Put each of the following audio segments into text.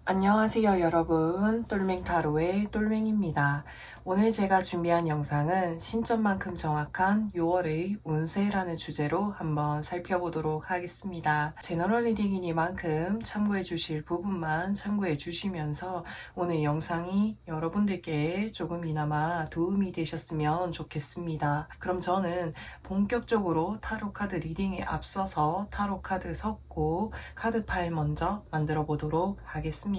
안녕하세요 여러분, 똘맹타로의 똘맹입니다. 오늘 제가 준비한 영상은 신점만큼 정확한 6월의 운세라는 주제로 한번 살펴보도록 하겠습니다. 제너럴 리딩이니만큼 참고해 주실 부분만 참고해 주시면서 오늘 영상이 여러분들께 조금이나마 도움이 되셨으면 좋겠습니다. 그럼 저는 본격적으로 타로카드 리딩에 앞서서 타로카드 섞고 카드 파일 먼저 만들어 보도록 하겠습니다.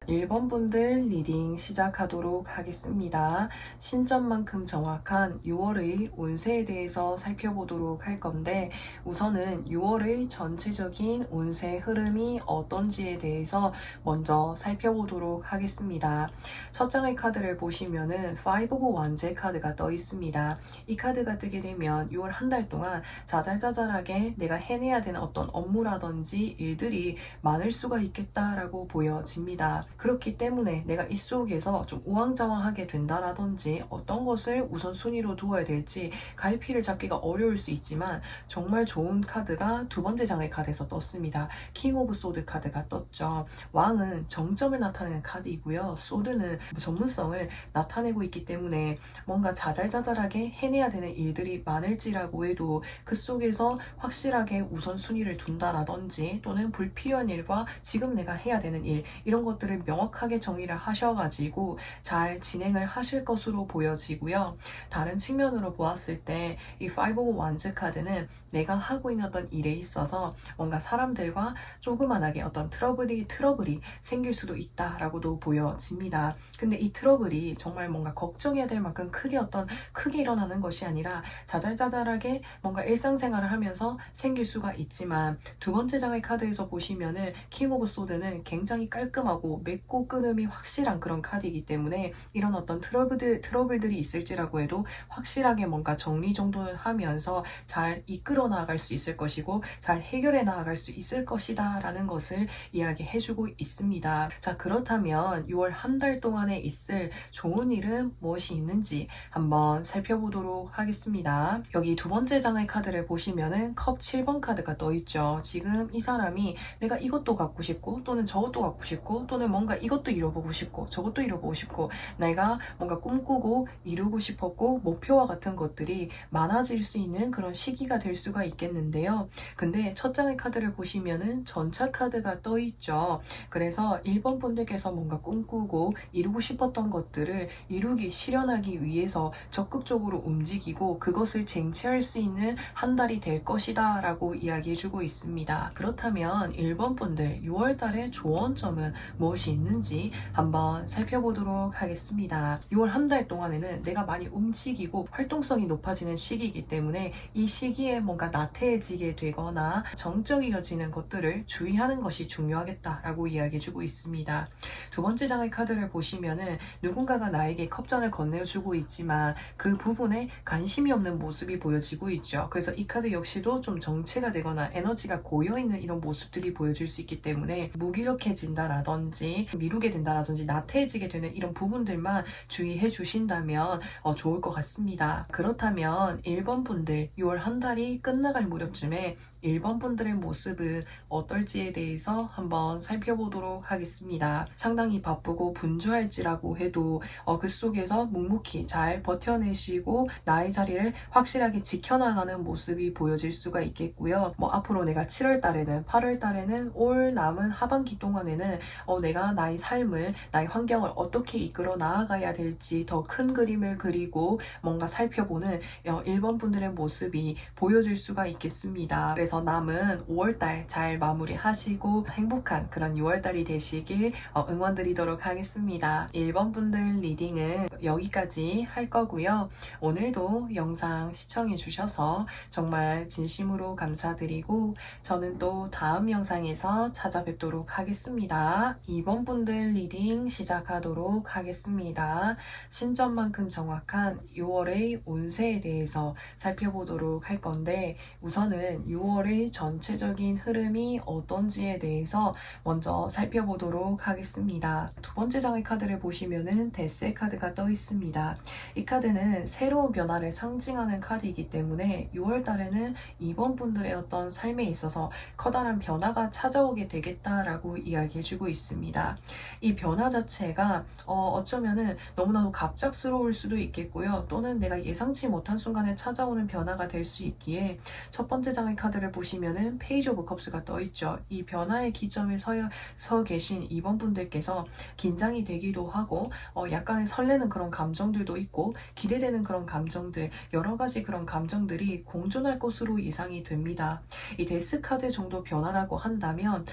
일 번 분들 리딩 시작하도록 하겠습니다. 신점만큼 정확한 6월의 운세에 대해서 살펴보도록 할 건데 우선은 6월의 전체적인 운세 흐름이 어떤지에 대해서 먼저 살펴보도록 하겠습니다. 첫 장의 카드를 보시면은 Five of Wands 카드가 떠 있습니다. 이 카드가 뜨게 되면 6월 한 달 동안 자잘자잘하게 내가 해내야 되는 어떤 업무라든지 일들이 많을 수가 있겠다라고 보여집니다. 그렇기 때문에 내가 이 속에서 좀 우왕좌왕하게 된다라든지 어떤 것을 우선순위로 두어야 될지 갈피를 잡기가 어려울 수 있지만 정말 좋은 카드가 두 번째 장의 카드에서 떴습니다. 킹 오브 소드 카드가 떴죠. 왕은 정점을 나타내는 카드이고요. 소드는 전문성을 나타내고 있기 때문에 뭔가 자잘자잘하게 해내야 되는 일들이 많을지라고 해도 그 속에서 확실하게 우선순위를 둔다라든지 또는 불필요한 일과 지금 내가 해야 되는 일 이런 것들을 명확하게 정리를 하셔가지고 잘 진행을 하실 것으로 보여지고요. 다른 측면으로 보았을 때 이 Five of Wands 카드는 내가 하고 있는 어떤 일에 있어서 뭔가 사람들과 조그만하게 어떤 트러블이 생길 수도 있다라고도 보여집니다. 근데 이 트러블이 정말 뭔가 걱정해야 될 만큼 크게 일어나는 것이 아니라 자잘자잘하게 뭔가 일상생활을 하면서 생길 수가 있지만 두 번째 장의 카드에서 보시면은 킹 오브 소드는 굉장히 깔끔하고 맺고 끊음이 확실한 그런 카드이기 때문에 이런 어떤 트러블들이 있을지라고 해도 확실하게 뭔가 정리정돈을 하면서 잘 이끌어 나아갈 수 있을 것이고 잘 해결해 나아갈 수 있을 것이다 라는 것을 이야기해주고 있습니다. 자, 그렇다면 6월 한 달 동안에 있을 좋은 일은 무엇이 있는지 한번 살펴보도록 하겠습니다. 여기 두 번째 장의 카드를 보시면은 컵 7번 카드가 떠있죠. 지금 이 사람이 내가 이것도 갖고 싶고 또는 저것도 갖고 싶고 또는 뭔가 이것도 이뤄보고 싶고 저것도 이뤄보고 싶고 내가 뭔가 꿈꾸고 이루고 싶었고 목표와 같은 것들이 많아질 수 있는 그런 시기가 될 수가 있겠는데요. 근데 첫 장의 카드를 보시면은 전차 카드가 떠있죠. 그래서 1번 분들께서 뭔가 꿈꾸고 이루고 싶었던 것들을 이루기 실현하기 위해서 적극적으로 움직이고 그것을 쟁취할 수 있는 한 달이 될 것이다 라고 이야기해주고 있습니다. 그렇다면 1번 분들 6월 달의 조언점은 무엇이 무엇이 있는지 한번 살펴보도록 하겠습니다. 6월 한 달 동안에는 내가 많이 움직이고 활동성이 높아지는 시기이기 때문에 이 시기에 뭔가 나태해지게 되거나 정적이어지는 것들을 주의하는 것이 중요하겠다라고 이야기해주고 있습니다. 두 번째 장의 카드를 보시면은 누군가가 나에게 컵잔을 건네주고 있지만 그 부분에 관심이 없는 모습이 보여지고 있죠. 그래서 이 카드 역시도 좀 정체가 되거나 에너지가 고여있는 이런 모습들이 보여질 수 있기 때문에 무기력해진다라든지 미루게 된다라든지 나태해지게 되는 이런 부분들만 주의해 주신다면 좋을 것 같습니다. 그렇다면 1번 분들 6월 한 달이 끝나갈 무렵쯤에 1번 분들의 모습은 어떨지에 대해서 한번 살펴보도록 하겠습니다. 상당히 바쁘고 분주할지라고 해도 그 속에서 묵묵히 잘 버텨내시고 나의 자리를 확실하게 지켜나가는 모습이 보여질 수가 있겠고요. 앞으로 내가 7월 달에는 8월 달에는 올 남은 하반기 동안에는 내가 나의 삶을 나의 환경을 어떻게 이끌어 나아가야 될지 더 큰 그림을 그리고 뭔가 살펴보는 1번 분들의 모습이 보여질 수가 있겠습니다. 그래서 남은 5월달 잘 마무리하시고 행복한 그런 6월달이 되시길 응원드리도록 하겠습니다. 1번 분들 리딩은 여기까지 할 거고요. 오늘도 영상 시청해 주셔서 정말 진심으로 감사드리고 저는 또 다음 영상에서 찾아뵙도록 하겠습니다. 2번 분들 리딩 시작하도록 하겠습니다. 신점만큼 정확한 6월의 운세에 대해서 살펴보도록 할 건데 우선은 6월의 전체적인 흐름이 어떤지에 대해서 먼저 살펴보도록 하겠습니다. 두 번째 장의 카드를 보시면은 데스의 카드가 떠 있습니다. 이 카드는 새로운 변화를 상징하는 카드이기 때문에 6월 달에는 2번 분들의 어떤 삶에 있어서 커다란 변화가 찾아오게 되겠다라고 이야기해주고 있습니다. 이 변화 자체가 어쩌면은 너무나도 갑작스러울 수도 있겠고요. 또는 내가 예상치 못한 순간에 찾아오는 변화가 될 수 있기에 첫 번째 장의 카드를 보시면은 페이지 오브 컵스가 떠 있죠. 이 변화의 기점에 서 계신 2번 분들께서 긴장이 되기도 하고 약간의 설레는 그런 감정들도 있고 기대되는 그런 감정들 여러 가지 그런 감정들이 공존할 것으로 예상이 됩니다. 이 데스 카드 정도 변화라고 한다면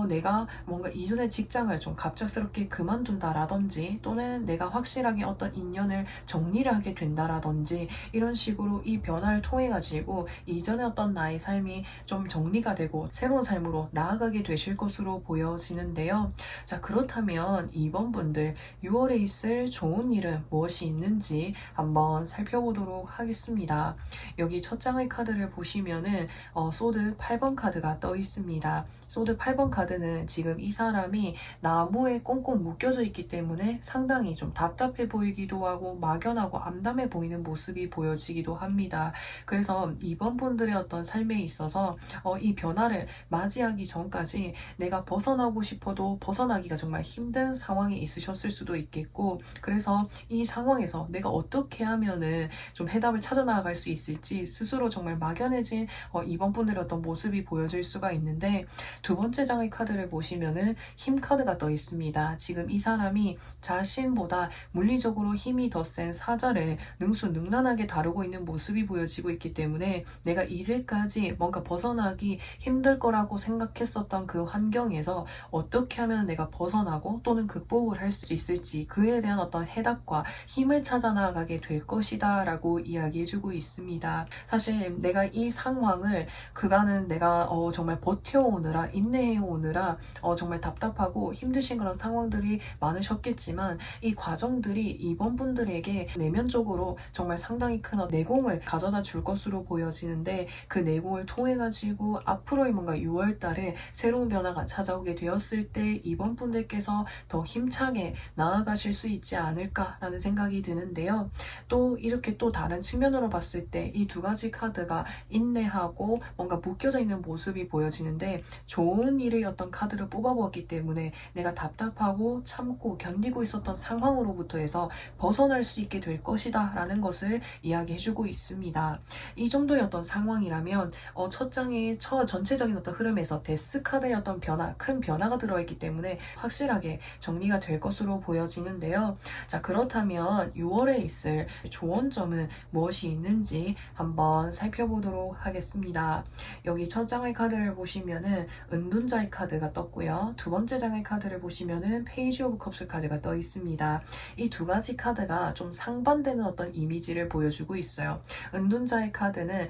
내가 뭔가 이전의 직장을 좀 갑작스럽게 그만둔다라든지 또는 내가 확실하게 어떤 인연을 정리를 하게 된다라든지 이런 식으로 이 변화를 통해 가지고 이전의 어떤 나의 삶이 좀 정리가 되고 새로운 삶으로 나아가게 되실 것으로 보여지는데요. 자, 그렇다면 2번 분들 6월에 있을 좋은 일은 무엇이 있는지 한번 살펴보도록 하겠습니다. 여기 첫 장의 카드를 보시면은 소드 8번 카드가 떠 있습니다. 소드 8번 카드는 지금 이 사람이 나무에 꽁꽁 묶여져 있기 때문에 상당히 좀 답답해 보이기도 하고 막연하고 암담해 보이는 모습이 보여지기도 합니다. 그래서 2번 분들의 어떤 삶에 있어서 이 변화를 맞이하기 전까지 내가 벗어나고 싶어도 벗어나기가 정말 힘든 상황에 있으셨을 수도 있겠고 그래서 이 상황에서 내가 어떻게 하면은 좀 해답을 찾아 나갈 수 있을지 스스로 정말 막연해진 2번 분들의 어떤 모습이 보여질 수가 있는데 두 번째 장의 카드를 보시면은 힘 카드가 떠 있습니다. 지금 이 사람이 자신보다 물리적으로 힘이 더 센 사자를 능수능란하게 다루고 있는 모습이 보여지고 있기 때문에 내가 이제까지 뭔가 벗어나기 힘들 거라고 생각했었던 그 환경에서 어떻게 하면 내가 벗어나고 또는 극복을 할 수 있을지 그에 대한 어떤 해답과 힘을 찾아 나가게 될 것이다 라고 이야기해주고 있습니다. 사실 내가 이 상황을 그간은 내가 정말 버텨오느라 인내해오느라 정말 답답하고 힘드신 그런 상황들이 많으셨겠지만 이 과정들이 이번 분들에게 내면적으로 정말 상당히 큰 내공을 가져다 줄 것으로 보여지는데 그 내공을 통해 가지고 앞으로의 뭔가 6월 달에 새로운 변화가 찾아오게 되었을 때 이번 분들께서 더 힘차게 나아가실 수 있지 않을까라는 생각이 드는데요. 또 이렇게 또 다른 측면으로 봤을 때 이 두 가지 카드가 인내하고 뭔가 묶여져 있는 모습이 보여지는데 좋은 일의 어떤 카드를 뽑아보았기 때문에 내가 답답하고 참고 견디고 있었던 상황으로부터 해서 벗어날 수 있게 될 것이다 라는 것을 이야기해주고 있습니다. 이 정도의 어떤 상황이라면 첫 장의 전체적인 어떤 흐름에서 데스 카드의 어떤 변화, 큰 변화가 들어있기 때문에 확실하게 정리가 될 것으로 보여지는데요. 자, 그렇다면 6월에 있을 조언점은 무엇이 있는지 한번 살펴보도록 하겠습니다. 여기 첫 장의 카드를 보시면은 은둔자의 카드가 떴고요. 두 번째 장의 카드 카드를 보시면은 페이지 오브 컵스 카드가 떠 있습니다. 이 두 가지 카드가 좀 상반되는 어떤 이미지를 보여주고 있어요. 은둔자의 카드는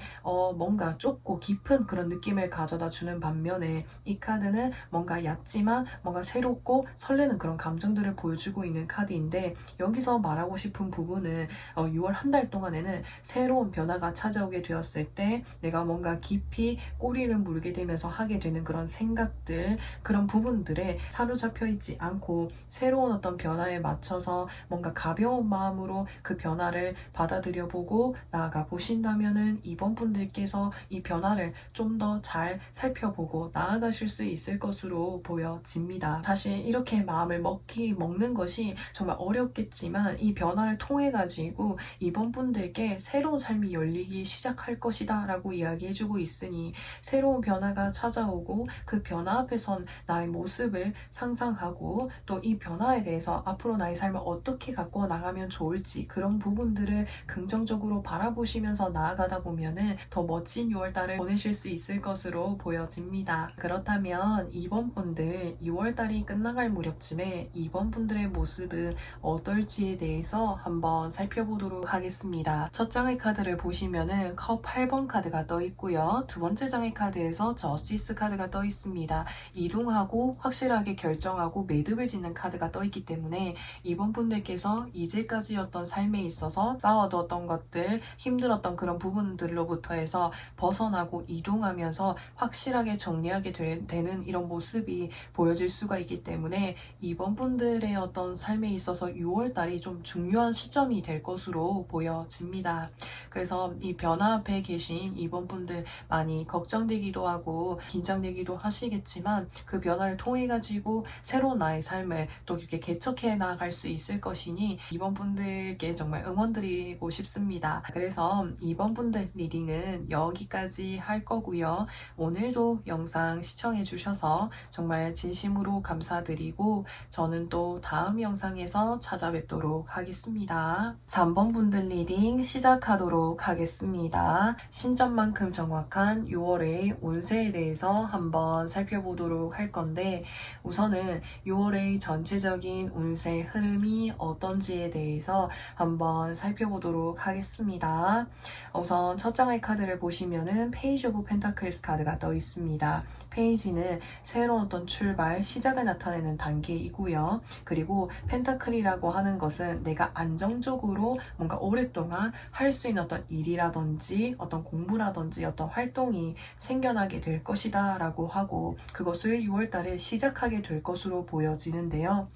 뭔가 좁고 깊은 그런 느낌을 가져다 주는 반면에 이 카드는 뭔가 얕지만 뭔가 새롭고 설레는 그런 감정들을 보여주고 있는 카드인데, 여기서 말하고 싶은 부분은 6월 한 달 동안에는 새로운 변화가 찾아오게 되었을 때 내가 뭔가 깊이 꼬리를 물게 되면서 하게 되는 그런 생각들, 그런 부분들에 사로잡혀 있지 않고 새로운 어떤 변화에 맞춰서 뭔가 가벼운 마음으로 그 변화를 받아들여 보고 나아가 보신다면은 이번 분들께서 이 변화를 좀 더 잘 살펴보고 나아가실 수 있을 것으로 보여집니다. 사실 이렇게 마음을 먹는 것이 정말 어렵겠지만 이 변화를 통해 가지고 이번 분들께 새로운 삶이 열리기 시작할 것이다 라고 이야기해주고 있으니, 새로운 변화가 찾아오고 그 변화 앞에선 나의 모습을 상상하고 또 이 변화에 대해서 앞으로 나의 삶을 어떻게 갖고 나가면 좋을지 그런 부분들을 긍정적으로 바라보시면서 나아가다 보면은 더 멋진 6월달을 보내실 수 있을 것으로 보여집니다. 그렇다면 이번 분들 6월달이 끝나갈 무렵쯤에 이번 분들의 모습은 어떨지에 대해서 한번 살펴보도록 하겠습니다. 첫 장의 카드를 보시면은 컵 8번 카드가 떠 있고요. 두 번째 장의 카드에서 저스티스 카드가 떠 있습니다. 이동하고 확실하게 결정하고 매듭을 짓는 카드가 떠 있기 때문에 이번 분들께서 이제까지였던 삶에 있어서 쌓아두었던 것들, 힘들었던 그런 부분들로부터 해서 벗어나고 이동하면서 확실하게 정리하게 되는 이런 모습이 보여질 수가 있기 때문에 이번 분들의 어떤 삶에 있어서 6월달이 좀 중요한 시점이 될 것으로 보여집니다. 그래서 이 변화 앞에 계신 이번 분들 많이 걱정되기도 하고 긴장되기도 하시겠지만, 그 변화를 통해 가지고 새로운 나의 삶을 또 이렇게 개척해 나갈 수 있을 것이니 이번 분들께 정말 응원드리고 싶습니다. 그래서 이번 분들 리딩은 여기까지 할 거고요. 오늘도 영상 시청해 주셔서 정말 진심으로 감사드리고 저는 또 다음 영상에서 찾아뵙도록 하겠습니다. 3번 분들 리딩 시작하도록 하겠습니다. 신점만큼 정확한 6월의 운세에 대해서 한번 살펴보도록 할 건데, 우선은 6월의 전체적인 운세 흐름이 어떤지에 대해서 한번 살펴보도록 하겠습니다. 우선 첫 장의 카드를 보시면은 페이지 오브 펜타클스 카드가 떠 있습니다. 페이지는 새로운 어떤 출발, 시작을 나타내는 단계이고요. 그리고 펜타클이라고 하는 것은 내가 안정적으로 뭔가 오랫동안 할 수 있는 어떤 일이라든지 어떤 공부라든지 어떤 활동이 생겨나게 될 것이다 라고 하고, 그것을 6월달에 시작하게 될 것으로 보여지는데요.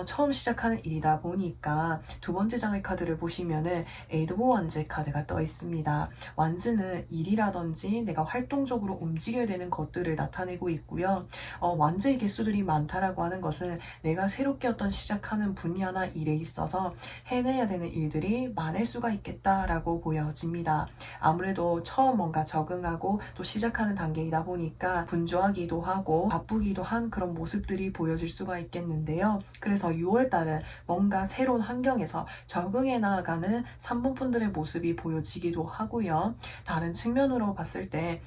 처음 시작하는 일이다 보니까 두 번째 장의 카드를 보시면은 에이드 오브 완즈 카드가 떠 있습니다. 완즈는 일이라든지 내가 활동적으로 움직여야 되는 것들을 나타내고 있고요. 완즈의 개수들이 많다라고 하는 것은 내가 새롭게 어떤 시작하는 분야나 일에 있어서 해내야 되는 일들이 많을 수가 있겠다라고 보여집니다. 아무래도 처음 뭔가 적응하고 또 시작하는 단계이다 보니까 분주하기도 하고 바쁘기도 한 그런 모습들이 보여질 수가 있겠는데요. 그래서 6월달은 뭔가 새로운 환경에서 적응해 나아가는 3번 분들의 모습이 보여지기도 하고요. 다른 측면으로 봤을 때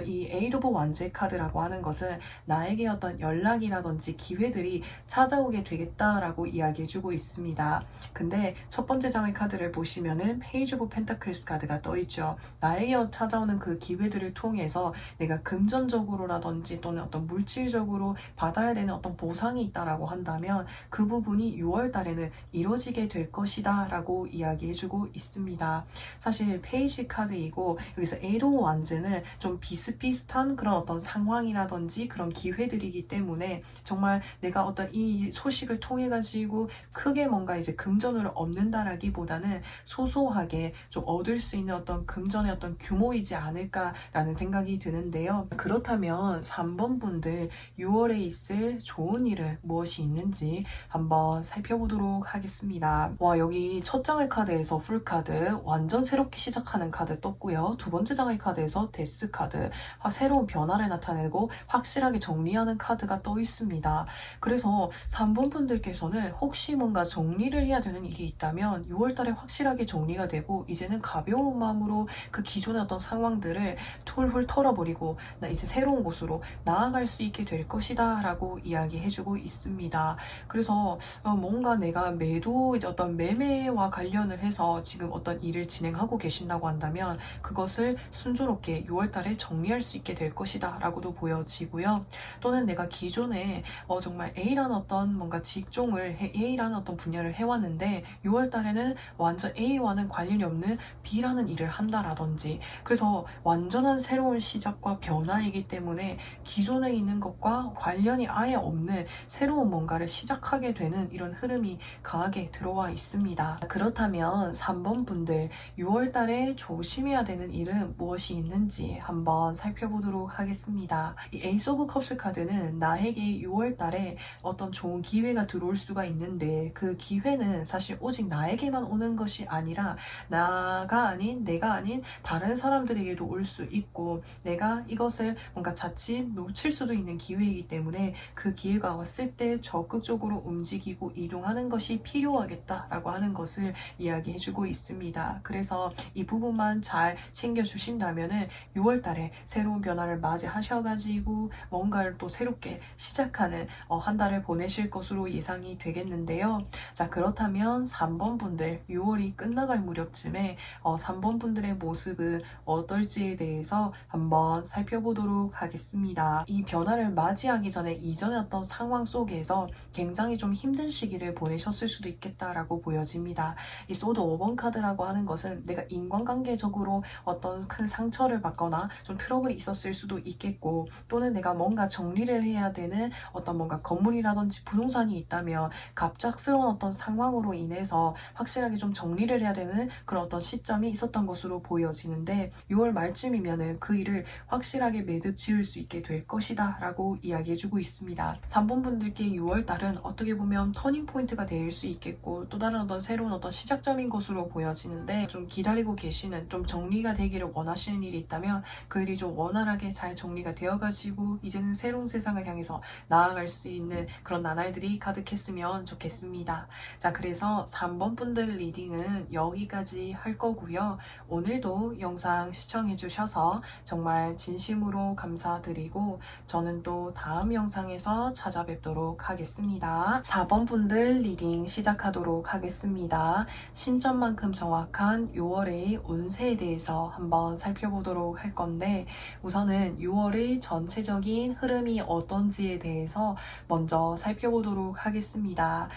이 에이드 오브 완즈 카드라고 하는 것은 나에게 어떤 연락이라든지 기회들이 찾아오게 되겠다라고 이야기해주고 있습니다. 근데 첫 번째 장의 카드를 보시면은 페이지 오브 펜타클스 카드가 떠있죠. 나에게 찾아오는 그 기회들을 통해서 내가 금전적으로라든지 또는 어떤 물질적으로 받아야 되는 어떤 보상이 있다라고 한다면 그 부분이 6월 달에는 이루어지게 될 것이다 라고 이야기해주고 있습니다. 사실 페이지 카드이고 여기서 에이드 오브 완즈는 좀 비슷비슷한 그런 어떤 상황이라든지 그런 기회들이기 때문에 정말 내가 어떤 이 소식을 통해 가지고 크게 뭔가 이제 금전을 얻는다라기보다는 소소하게 좀 얻을 수 있는 어떤 금전의 어떤 규모이지 않을까라는 생각이 드는데요. 그렇다면 3번 분들 6월에 있을 좋은 일은 무엇이 있는지 한번 살펴보도록 하겠습니다. 와, 여기 첫 장의 카드에서 풀카드 완전 새롭게 시작하는 카드 떴고요. 두 번째 장의 카드에서 데스 카드 새로운 변화를 나타내고 확실하게 정리하는 카드가 떠 있습니다. 그래서 3번 분들께서는 혹시 뭔가 정리를 해야 되는 일이 있다면 6월달에 확실하게 정리가 되고 이제는 가벼운 마음으로 그 기존의 어떤 상황들을 툴훌 털어버리고 나 이제 새로운 곳으로 나아갈 수 있게 될 것이다 라고 이야기 이야기해주고 있습니다. 그래서 뭔가 내가 매도 이제 어떤 매매와 관련을 해서 지금 어떤 일을 진행하고 계신다고 한다면 그것을 순조롭게 6월 달에 정리할 수 있게 될 것이다 라고도 보여지고요. 또는 내가 기존에 정말 A라는 어떤 뭔가 직종을 A라는 어떤 분야를 해왔는데 6월 달에는 완전 A와는 관련이 없는 B라는 일을 한다라든지, 그래서 완전한 새로운 시작과 변화이기 때문에 기존에 있는 것과 관련이 아예 없는 새로운 뭔가를 시작하게 되는 이런 흐름이 강하게 들어와 있습니다. 그렇다면 3번 분들 6월 달에 조심해야 되는 일은 무엇이 있는지 한번 살펴보도록 하겠습니다. 이 에이스 오브 컵스 카드는 나에게 6월 달에 어떤 좋은 기회가 들어올 수가 있는데, 그 기회는 사실 오직 나에게만 오는 것이 아니라 내가 아닌 다른 사람들에게도 올 수 있고, 내가 이것을 뭔가 자칫 놓칠 수도 있는 기회이기 때문에 그 기회가 왔을 때 적극적으로 움직이고 이동하는 것이 필요하겠다라고 하는 것을 이야기해주고 있습니다. 그래서 이 부분만 잘 챙겨주신다면은 6월 달에 새로운 변화를 맞이하셔가지고 뭔가를 또 새롭게 시작하는 한 달을 보내실 것으로 예상이 되겠는데요. 자, 그렇다면 3번 분들 6월이 끝나갈 무렵쯤에 3번 분들의 모습은 어떨지에 대해서 한번 살펴보도록 하겠습니다. 이 변화를 맞이하기 전에 이전의 어떤 상황 속에서 굉장히 좀 힘든 시기를 보내셨을 수도 있겠다라고 보여집니다. 이 소드 5번 카드라고 하는 것은 내가 인간관계적으로 어떤 큰 상처를 받거나 좀 트러블이 있었을 수도 있겠고, 또는 내가 뭔가 정리를 해야 되는 어떤 뭔가 건물이라든지 부동산이 있다면 갑작스러운 어떤 상황으로 인해서 확실하게 좀 정리를 해야 되는 그런 어떤 시점이 있었던 것으로 보여지는데, 6월 말쯤이면은 그 일을 확실하게 매듭 지을 수 있게 될 것이다 라고 이야기해주고 있습니다. 3번 분들께 6월 달은 어떻게 보면 터닝 포인트가 될 수 있겠고, 또 다른 어떤 새로운 어떤 시작점인 것으로 보여지는데, 좀 기다리고 계시는, 좀 정리가 되기를 원하시는 일이 있다면 그 일이 좀 원활하게 잘 정리가 되어가지고 이제는 새로운 세상을 향해서 나아갈 수 있는 그런 나날들이 가득했으면 좋겠습니다. 자, 그래서 3번 분들 리딩은 여기까지 할 거고요. 오늘도 영상 시청해주셔서 정말 진심으로 감사드리고 저는 또 다음 영상에서 찾아뵙도록 하겠습니다. 4번 분들 리딩 시작하도록 하겠습니다. 신점만큼 정확한 6월의 운세에 대해서 한번 살펴보도록 할 건데, 우선은 6월의 전체적인 흐름이 어떤지에 대해서 먼저 살펴보도록 하겠습니다.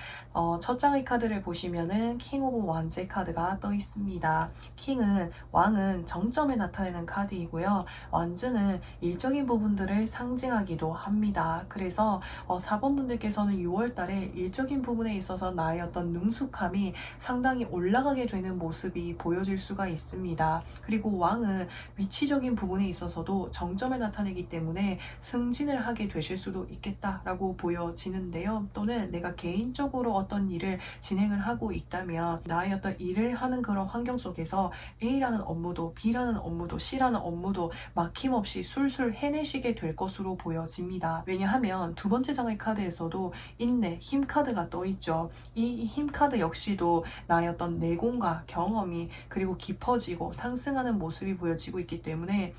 첫 장의 카드를 보시면은 킹 오브 완제 카드가 떠 있습니다. 킹은 왕은 정점에 나타내는 카드이고요. 완즈는 일적인 부분들을 상징하기도 합니다. 그래서 4번 분들께서는 6월 달에 일적인 부분에 있어서 나의 어떤 능숙함이 상당히 올라가게 되는 모습이 보여질 수가 있습니다. 그리고 왕은 위치적인 부분에 있어서도 정점을 나타내기 때문에 승진을 하게 되실 수도 있겠다라고 보여지는데요. 또는 내가 개인적으로 어떤 일을 진행을 하고 있다면 나의 어떤 일을 하는 그런 환경 속에서 A라는 업무도 B라는 업무도 C라는 업무도 막힘없이 술술 해내시게 될 것으로 보여집니다. 왜냐하면 두 번째 장의 카드에서도 인내, 힘 카드가 떠있죠. 이 힘 카드 역시도 나의 어떤 내공과 경험이 그리고 깊어지고 상승하는 모습이 보여지고 있기 때문에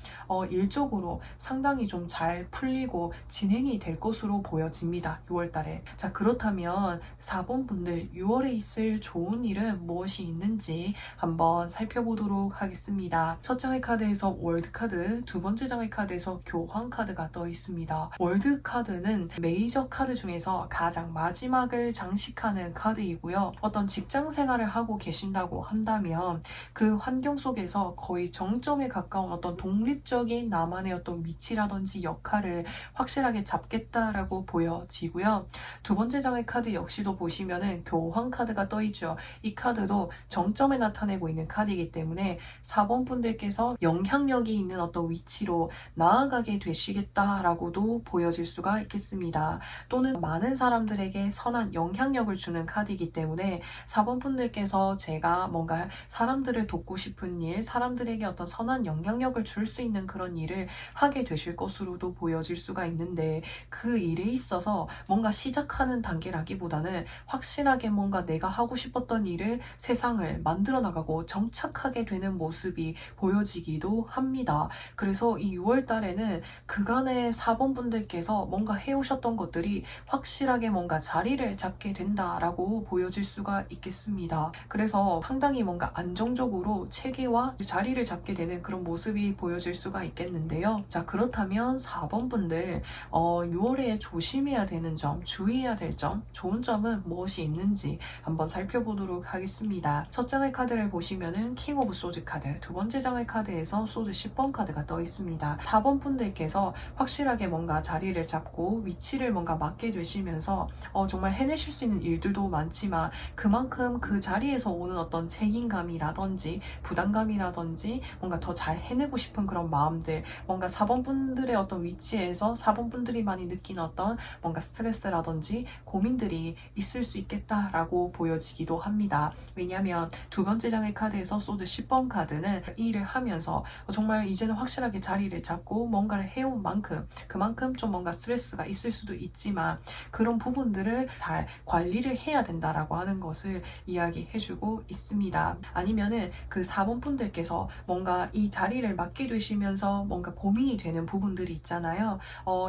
일적으로 상당히 좀 잘 풀리고 진행이 될 것으로 보여집니다. 6월 달에. 자, 그렇다면 4번 분들 6월에 있을 좋은 일은 무엇이 있는지 한번 살펴보도록 하겠습니다. 첫 장의 카드에서 월드 카드, 두 번째 장의 카드에서 교황 카드가 떠 있습니다. 월드 카드는 메이저 카드 중에서 가장 마지막을 장식하는 카드이고요. 어떤 직장 생활을 하고 계신다고 한다면 그 환경 속에서 거의 정점에 가까운 어떤 독립적인 나만의 어떤 위치라든지 역할을 확실하게 잡겠다라고 보여지고요. 두 번째 장의 카드 역시도 보시면은 교황 카드가 떠있죠. 이 카드도 정점에 나타내고 있는 카드이기 때문에 4번 분들께서 영향력이 있는 어떤 위치로 나아가게 되시겠다라고도 보여질 수가 있겠습니다. 또는 많은 사람들에게 선한 영향력을 주는 카드이기 때문에 4번 분들께서 제가 뭔가 사람들을 돕고 싶은 일, 사람들에게 어떤 선한 영향력을 줄 수 있는 그런 일을 하게 되실 것으로도 보여질 수가 있는데, 그 일에 있어서 뭔가 시작하는 단계라기보다는 확실하게 뭔가 내가 하고 싶었던 일을 세상을 만들어 나가고 정착하게 되는 모습이 보여지기도 합니다. 그래서 이 6월 달에는 그간의 4번 분들께서 뭔가 해오셨던 해왔던 것들이 확실하게 뭔가 자리를 잡게 된다라고 보여질 수가 있겠습니다. 그래서 상당히 뭔가 안정적으로 체계와 자리를 잡게 되는 그런 모습이 보여질 수가 있겠는데요. 자, 그렇다면 4번 분들 6월에 조심해야 되는 점, 주의해야 될 점, 좋은 점은 무엇이 있는지 한번 살펴보도록 하겠습니다. 첫 장의 카드를 보시면은 킹 오브 소드 카드, 두 번째 장의 카드에서 소드 10번 카드가 떠 있습니다. 4번 분들께서 확실하게 뭔가 자리를 잡고 위치를 뭔가 맡게 되시면서 정말 해내실 수 있는 일들도 많지만 그만큼 그 자리에서 오는 어떤 책임감이라든지 부담감이라든지 뭔가 더 잘 해내고 싶은 그런 마음들, 뭔가 4번 분들의 어떤 위치에서 4번 분들이 많이 느끼는 어떤 뭔가 스트레스라든지 고민들이 있을 수 있겠다라고 보여지기도 합니다. 왜냐하면 두 번째 장의 카드에서 소드 10번 카드는 이 일을 하면서 정말 이제는 확실하게 자리를 잡고 뭔가를 해온 만큼 그만큼 좀 뭔가 스트레스가 있을 수도 있지만 그런 부분들을 잘 관리를 해야 된다라고 하는 것을 이야기해주고 있습니다. 아니면은 그 4번 분들께서 뭔가 이 자리를 맡게 되시면서 뭔가 고민이 되는 부분들이 있잖아요.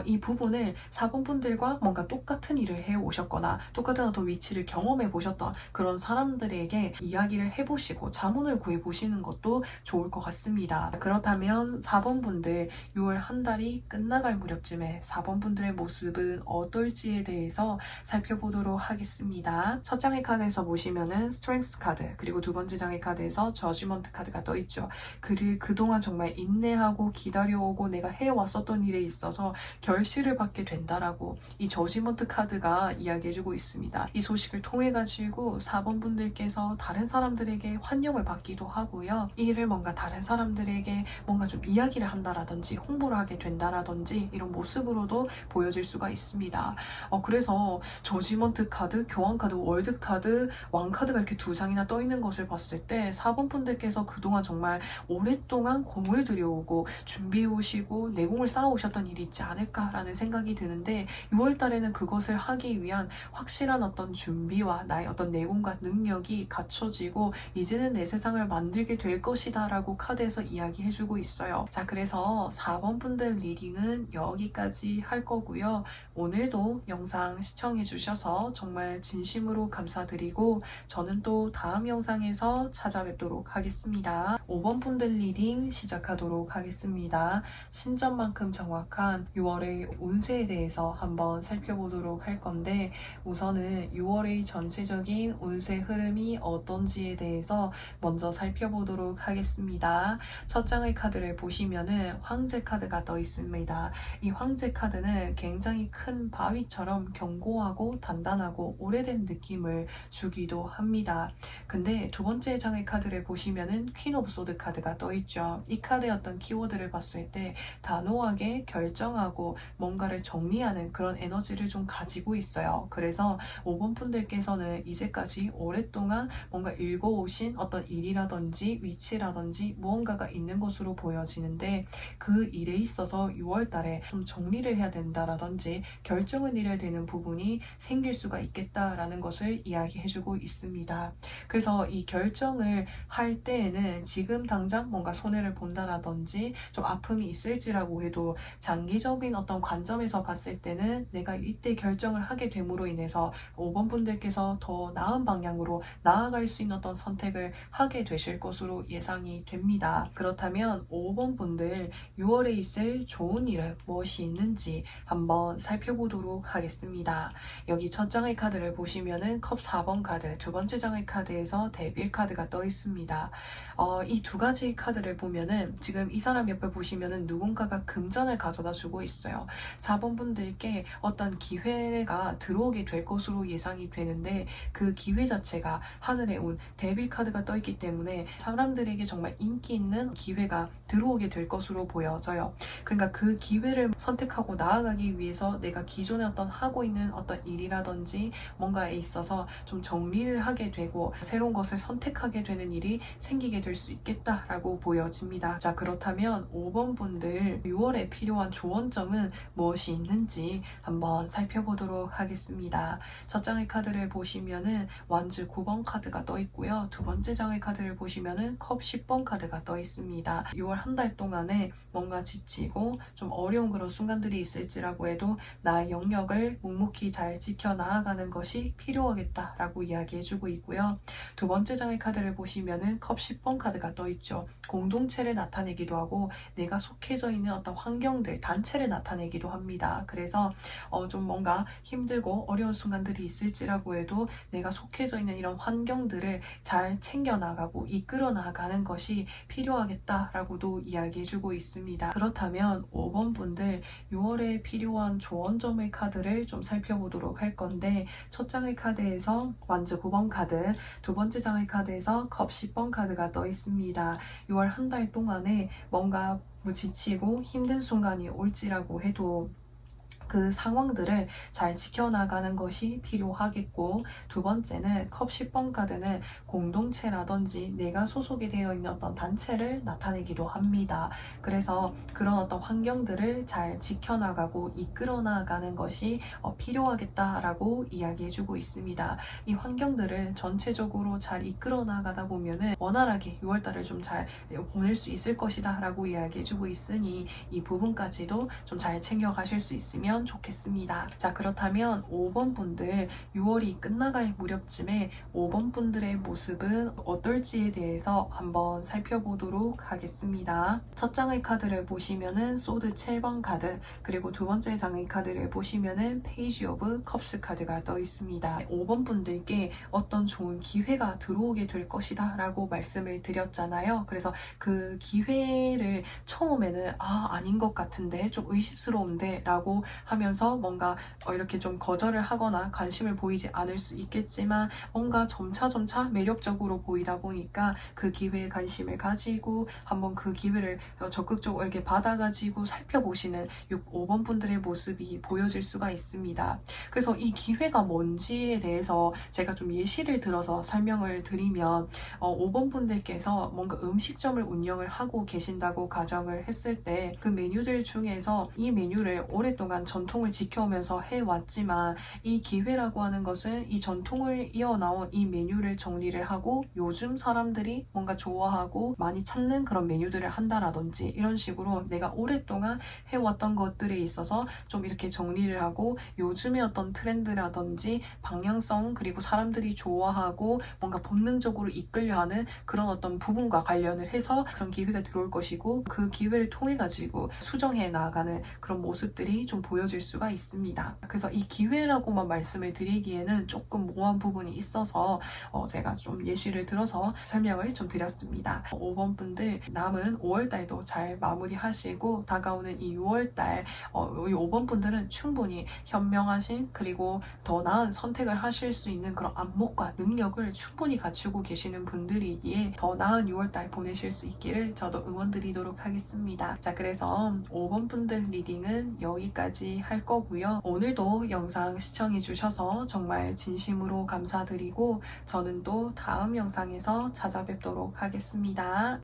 이 부분을 4번 분들과 뭔가 똑같은 일을 해 오셨거나 똑같은 어떤 위치를 경험해 보셨던 그런 사람들에게 이야기를 해보시고 자문을 구해 보시는 것도 좋을 것 같습니다. 그렇다면 4번 분들 6월 한 달이 끝나갈 무렵쯤에 4번 분들의 모습은 어떨지에 대해서 살펴보도록 하겠습니다. 첫 장의 카드에서 보시면은 스트렝스 카드, 그리고 두 번째 장의 카드에서 저지먼트 카드가 떠 있죠. 그동안 정말 인내하고 기다려오고 내가 해왔었던 일에 있어서 결실을 받게 된다라고 이 저지먼트 카드가 이야기해주고 있습니다. 이 소식을 통해 가지고 4번 분들께서 다른 사람들에게 환영을 받기도 하고요. 이 일을 뭔가 다른 사람들에게 뭔가 좀 이야기를 한다라든지 홍보를 하게 된다라든지 이런 모습으로도 보여질 수가 있습니다. 그래서 저지먼트 카드, 교환 카드, 월드 카드, 왕 카드가 이렇게 두 장이나 떠 있는 것을 봤을 때 4번 분들께서 그동안 정말 오랫동안 공을 들여오고 준비해 오시고 내공을 쌓아오셨던 일이 있지 않을까라는 생각이 드는데 6월 달에는 그것을 하기 위한 확실한 어떤 준비와 나의 어떤 내공과 능력이 갖춰지고 이제는 내 세상을 만들게 될 것이다 라고 카드에서 이야기해주고 있어요. 자, 그래서 4번 분들 리딩은 여기까지 할 거고요. 오늘도 영상 시청해주셔서 정말 진심으로 감사드리고 저는 또 다음 영상에서 찾아뵙도록 하겠습니다. 5번 분들 리딩 시작하도록 하겠습니다. 신점만큼 정확한 6월의 운세에 대해서 한번 살펴보도록 할 건데 우선은 6월의 전체적인 운세 흐름이 어떤지에 대해서 먼저 살펴보도록 하겠습니다. 첫 장의 카드를 보시면은 황제 카드가 떠 있습니다. 이 황제 카드는 굉장히 큰 바위처럼 견고하고 단단하고 오래된 느낌을 주기도 합니다. 근데 두 번째 장의 카드를 보시면은 퀸 오브 소드 카드가 떠 있죠. 이 카드의 어떤 키워드를 봤을 때 단호하게 결정하고 뭔가를 정리하는 그런 에너지를 좀 가지고 있어요. 그래서 5번 분들께서는 이제까지 오랫동안 뭔가 읽어오신 어떤 일이라든지 위치라든지 무언가가 있는 것으로 보여지는데 그 일에 있어서 6월 달에 좀 정리를 해야 된다라든지 결정을 내려야 되는 부분이 생길 수가 있겠다라는 것을 이야기해주고 있습니다. 그래서 이 결정을 할 때에는 지금 당장 뭔가 손해를 본다라든지 좀 아픔이 있을지라고 해도 장기적인 어떤 관점에서 봤을 때는 내가 이때 결정을 하게 됨으로 인해서 5번 분들께서 더 나은 방향으로 나아갈 수 있는 어떤 선택을 하게 되실 것으로 예상이 됩니다. 그렇다면 5번 분들 6월에 있을 좋은 일은 무엇이 있는지 한번 살펴보도록 하겠습니다. 여기 첫 장의 카드를 보시면은 컵 4번 카드, 두 번째 장의 카드에서 데빌 카드가 떠 있습니다. 이 두 가지 카드를 보면은 지금 이 사람 옆에 보시면은 누군가가 금전을 가져다 주고 있어요. 4번 분들께 어떤 기회가 들어오게 될 것으로 예상이 되는데 그 기회 자체가 하늘의 운, 데빌 카드가 떠 있기 때문에 사람들에게 정말 인기 있는 기회가 들어오게 될 것으로 보여져요. 그러니까 그 기회를 선택하고 나아가기 위해서 내가 기존에 어떤 하고 있는 어떤 일이라든지 뭔가에 있어서 좀 정리를 하게 되고 새로운 것을 선택하게 되는 일이 생기게 될 수 있겠다라고 보여집니다. 자, 그렇다면 5번 분들 6월에 필요한 조언점은 무엇이 있는지 한번 살펴보도록 하겠습니다. 첫 장의 카드를 보시면은 완즈 9번 카드가 떠 있고요. 두 번째 장의 카드를 보시면은 컵 10번 카드가 떠 있습니다. 6월 한 달 동안에 뭔가 지치고 좀 어려운 그런 순간들이 있을지라고 해도 나의 영역을 묵묵히 잘 지켜나가는 것이 필요하겠다라고 이야기해주고 있고요. 두 번째 장의 카드를 보시면은 컵 10번 카드가 떠있죠. 공동체를 나타내기도 하고 내가 속해져 있는 어떤 환경들, 단체를 나타내기도 합니다. 그래서 좀 뭔가 힘들고 어려운 순간들이 있을지라고 해도 내가 속해져 있는 이런 환경들을 잘 챙겨나가고 이끌어 나가는 것이 필요하겠다라고도 이야기해주고 있습니다. 그렇다면 5번 분들 6월에 필요한 조언점의 카드를 좀 살펴보도록 할 건데, 첫 장의 카드에서 완즈 9번 카드, 두 번째 장의 카드에서 컵 10번 카드가 떠 있습니다. 6월 한 달 동안에 뭔가 지치고 힘든 순간이 올지라고 해도 그 상황들을 잘 지켜나가는 것이 필요하겠고, 두 번째는 컵 10번 카드는 공동체라든지 내가 소속이 되어 있는 어떤 단체를 나타내기도 합니다. 그래서 그런 어떤 환경들을 잘 지켜나가고 이끌어 나가는 것이 필요하겠다라고 이야기해주고 있습니다. 이 환경들을 전체적으로 잘 이끌어 나가다 보면은 원활하게 6월달을 좀 잘 보낼 수 있을 것이다 라고 이야기해주고 있으니 이 부분까지도 좀 잘 챙겨가실 수 있으면 좋겠습니다. 자, 그렇다면 5번 분들 6월이 끝나갈 무렵쯤에 5번 분들의 모습은 어떨지에 대해서 한번 살펴보도록 하겠습니다. 첫 장의 카드를 보시면은 소드 7번 카드, 그리고 두 번째 장의 카드를 보시면은 페이지 오브 컵스 카드가 떠 있습니다. 5번 분들께 어떤 좋은 기회가 들어오게 될 것이다 라고 말씀을 드렸잖아요. 그래서 그 기회를 처음에는 아닌 것 같은데, 좀 의심스러운데 라고 하면서 뭔가 이렇게 좀 거절을 하거나 관심을 보이지 않을 수 있겠지만, 뭔가 점차 매력적으로 보이다 보니까 그 기회에 관심을 가지고 한번 그 기회를 적극적으로 이렇게 받아가지고 살펴보시는 5번 분들의 모습이 보여질 수가 있습니다. 그래서 이 기회가 뭔지에 대해서 제가 좀 예시를 들어서 설명을 드리면, 5번 분들께서 뭔가 음식점을 운영을 하고 계신다고 가정을 했을 때, 그 메뉴들 중에서 이 메뉴를 오랫동안 전통을 지켜오면서 해왔지만, 이 기회라고 하는 것은 이 전통을 이어나온 이 메뉴를 정리를 하고 요즘 사람들이 뭔가 좋아하고 많이 찾는 그런 메뉴들을 한다라든지, 이런 식으로 내가 오랫동안 해왔던 것들에 있어서 좀 이렇게 정리를 하고 요즘의 어떤 트렌드라든지 방향성, 그리고 사람들이 좋아하고 뭔가 본능적으로 이끌려하는 그런 어떤 부분과 관련을 해서 그런 기회가 들어올 것이고, 그 기회를 통해 가지고 수정해 나가는 그런 모습들이 좀 보여질 수가 있습니다. 그래서 이 기회라고만 말씀을 드리기에는 조금 모호한 부분이 있어서 제가 좀 예시를 들어서 설명을 좀 드렸습니다. 5번 분들 남은 5월달도 잘 마무리하시고, 다가오는 이 6월달 이 5번 분들은 충분히 현명하신, 그리고 더 나은 선택을 하실 수 있는 그런 안목과 능력을 충분히 갖추고 계시는 분들이기에 더 나은 6월달 보내실 수 있기를 저도 응원드리도록 하겠습니다. 자, 그래서 5번 분들 리딩은 여기까지 할 거고요. 오늘도 영상 시청해 주셔서 정말 진심으로 감사드리고, 저는 또 다음 영상에서 찾아뵙도록 하겠습니다.